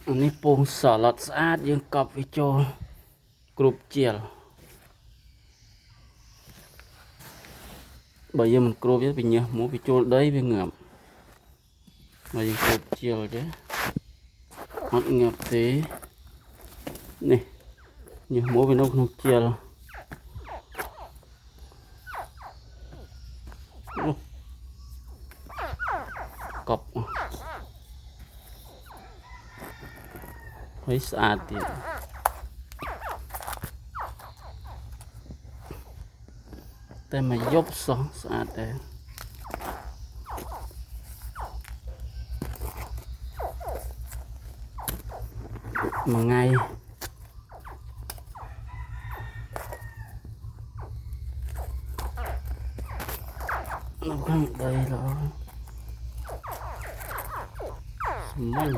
อันนี้ปรุงสลัดสะอาดยังกลับไปโจกรุบเจียวbây giờ mình cột với bình nhớ muốn bị trôi đấy với ngợm màยังกรุบเจียวchứ hot ngợp thế nè như muốn với nấu nấuเจียวcọp thấy sạch thìแต่มายกสองสะอาดเลยมาไงnó không đây rồi mày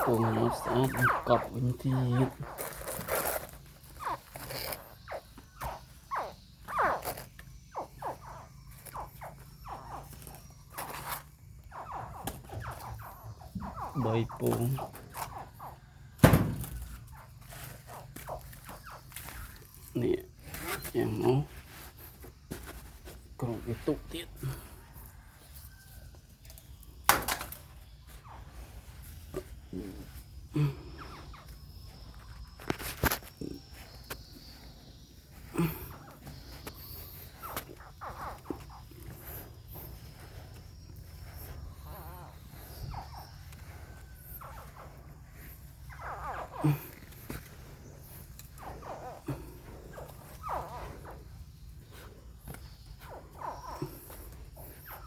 cùng nó sẽ cọp bên thì bơi bùn nè em nó còn cái tụ tiết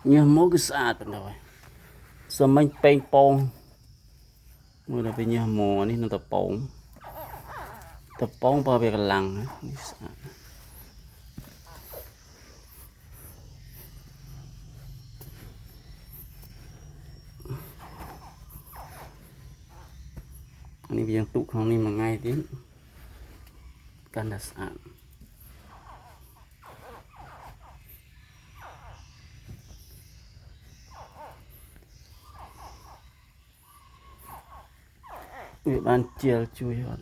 như mỗi cái sạt rồi sao mình ping pong mới là bây giờ mùa này nó tập bóng bao việc lằng anh bây giờ tụ không đi mà ngay đến căn đặt sạn ủy ban chiều chui vào